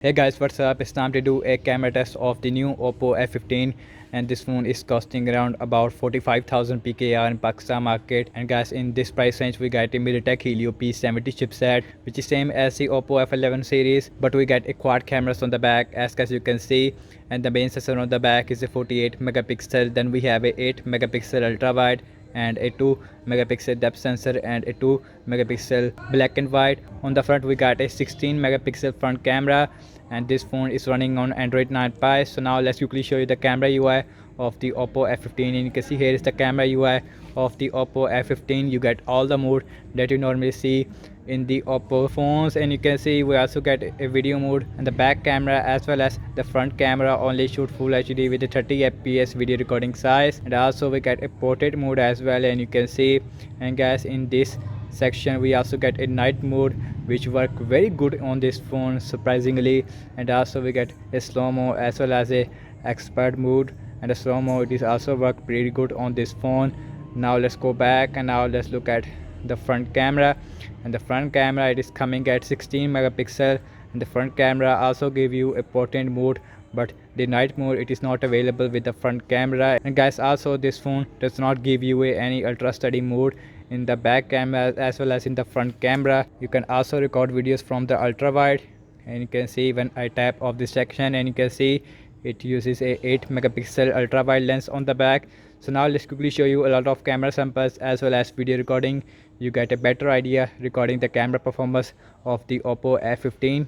Hey guys, what's up? It's time to do a camera test of the new Oppo F15, and this phone is costing around about 45,000 PKR in Pakistan market. And guys, in this price range we get a MediaTek Helio P70 chipset, which is same as the Oppo F11 series, but we get a quad cameras on the back as guys you can see, and the main sensor on the back is a 48 megapixel. Then we have a 8 megapixel ultra wide and a 2 megapixel depth sensor and a 2 megapixel black and white. On the front we got a 16 megapixel front camera, and this phone is running on Android 9 Pie. So now let's quickly show you the camera UI of the Oppo F15, and you can see here is the camera UI of the Oppo F15. You get all the mode that you normally see in the Oppo phones, and you can see we also get a video mode, and the back camera as well as the front camera only shoot full HD with a 30 fps video recording size, and also we get a portrait mode as well, and you can see. And guys, in this section we also get a night mode which work very good on this phone surprisingly, and also we get a slow-mo as well as a expert mode, and a slow-mo it is also work pretty good on this phone. Now let's go back and now let's look at the front camera, and the front camera it is coming at 16 megapixel, and the front camera also give you a portrait mode, but the night mode it is not available with the front camera. And guys, also this phone does not give you any ultra steady mode in the back camera as well as in the front camera. You can also record videos from the ultra wide, and you can see when I tap off this section, and you can see it uses a 8 megapixel ultra wide lens on the back. So now let's quickly show you a lot of camera samples as well as video recording. You get a better idea regarding the camera performance of the Oppo F15.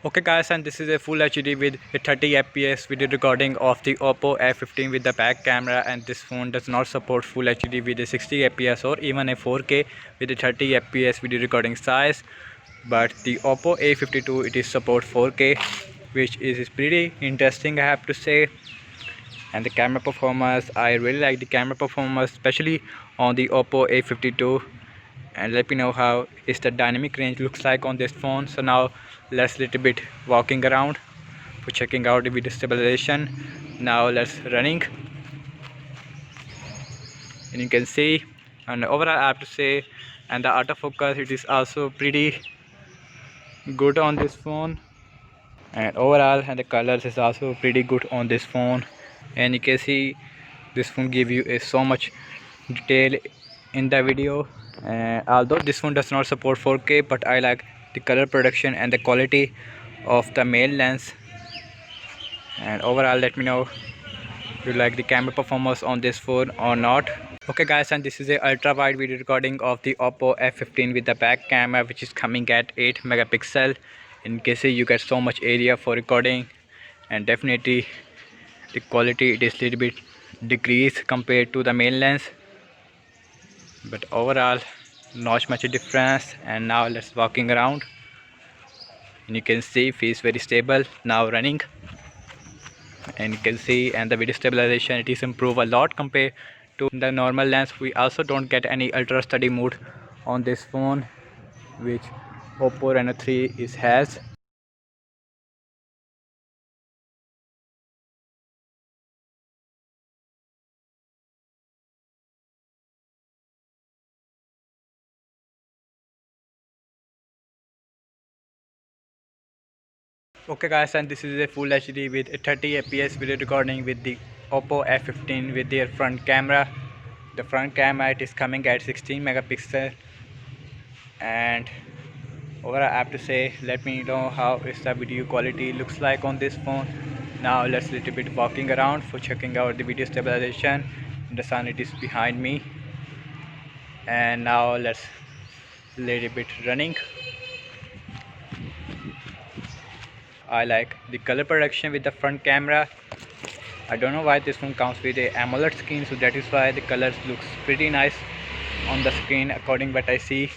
Okay guys, and this is a full HD with a 30 fps video recording of the Oppo F15 with the back camera, and this phone does not support full HD with a 60 fps or even a 4K with a 30 fps video recording size, but the Oppo A52 it is support 4K, which is pretty interesting I have to say. And the camera performance, I really like the camera performance especially on the Oppo A52. And let me know how is the dynamic range looks like on this phone. So now let's little bit walking around for checking out the video stabilization. Now let's running, and you can see, and overall I have to say, and the autofocus it is also pretty good on this phone, and overall and the colors is also pretty good on this phone. And you can see this phone give you a so much detail in the video, although this phone does not support 4K, but I like the color production and the quality of the main lens. And overall let me know if you like the camera performance on this phone or not. Okay guys, and this is a ultra wide video recording of the Oppo F15 with the back camera, which is coming at 8 megapixel. In case you get so much area for recording, and definitely the quality it is little bit decreased compared to the main lens, but overall not much difference. And now let's walking around, and you can see feels very stable now running, and you can see, and the video stabilization it is improved a lot compared to the normal lens. We also don't get any ultra steady mode on this phone, which Oppo Reno 3 is has. Okay guys, and this is a full HD with a 30 fps video recording with the Oppo F15 with their front camera. The front camera, it is coming at 16 megapixel, and over I have to say, let me know how is the video quality looks like on this phone. Now let's little bit walking around for checking out the video stabilization. The sun, it is behind me, and now let's little bit running. I like the color production with the front camera. I don't know why this phone comes with a AMOLED screen, so that is why the colors looks pretty nice on the screen according what I see.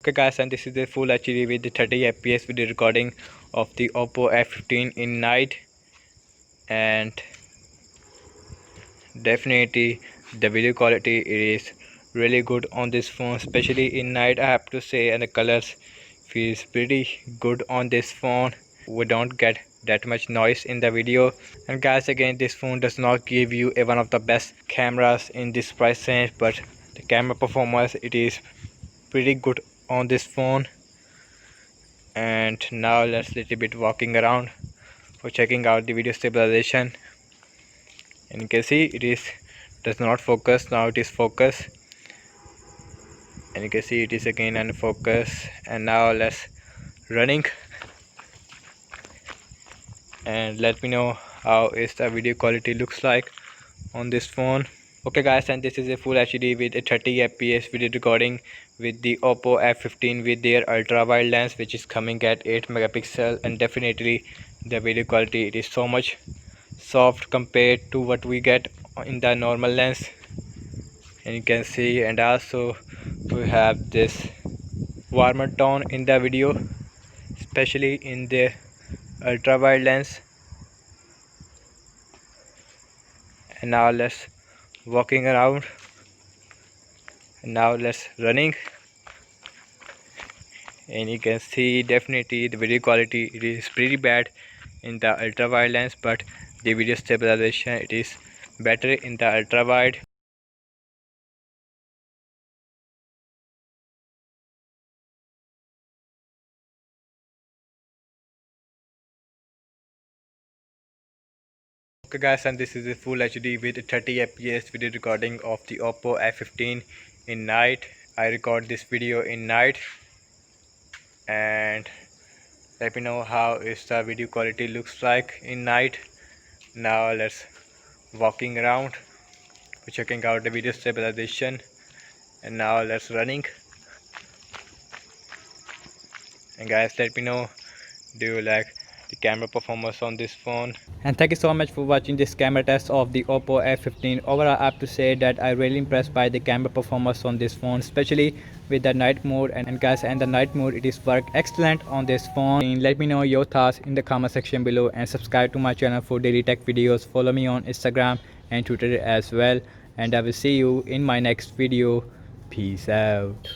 Okay guys, and this is the full HD with the 30 fps video recording of the Oppo F15 in night, and definitely the video quality is really good on this phone, especially in night I have to say, and the colors feels pretty good on this phone. We don't get that much noise in the video. And guys, again, this phone does not give you one of the best cameras in this price range, but the camera performance, it is pretty good on this phone. And now let's little bit walking around for checking out the video stabilization, and you can see it is does not focus. Now it is focus, and you can see it is again unfocus. And now let's running, and let me know how is the video quality looks like on this phone. Okay guys, and this is a full HD with a 30 fps video recording with the Oppo F15 with their ultra wide lens, which is coming at 8 megapixel, and definitely the video quality, it is so much soft compared to what we get in the normal lens, and you can see. And also we have this warmer tone in the video, especially in the ultra wide lens. And now let's walking around, and now let's running, and you can see definitely the video quality, it is pretty bad in the ultra wide lens, but the video stabilization, it is better in the ultra wide. Okay guys, and this is a full HD with 30 fps video recording of the Oppo F15 in night. I record this video in night, and let me know how is the video quality looks like in night. Now let's walking around, checking out the video stabilization, and now let's running. And guys, let me know, do you like the camera performance on this phone. And thank you so much for watching this camera test of the Oppo F15. Overall, I have to say that I really impressed by the camera performance on this phone, especially with the night mode. And guys, and the night mode, it is worked excellent on this phone. Let me know your thoughts in the comment section below, and subscribe to my channel for daily tech videos. Follow me on Instagram and Twitter as well, and I will see you in my next video. Peace out.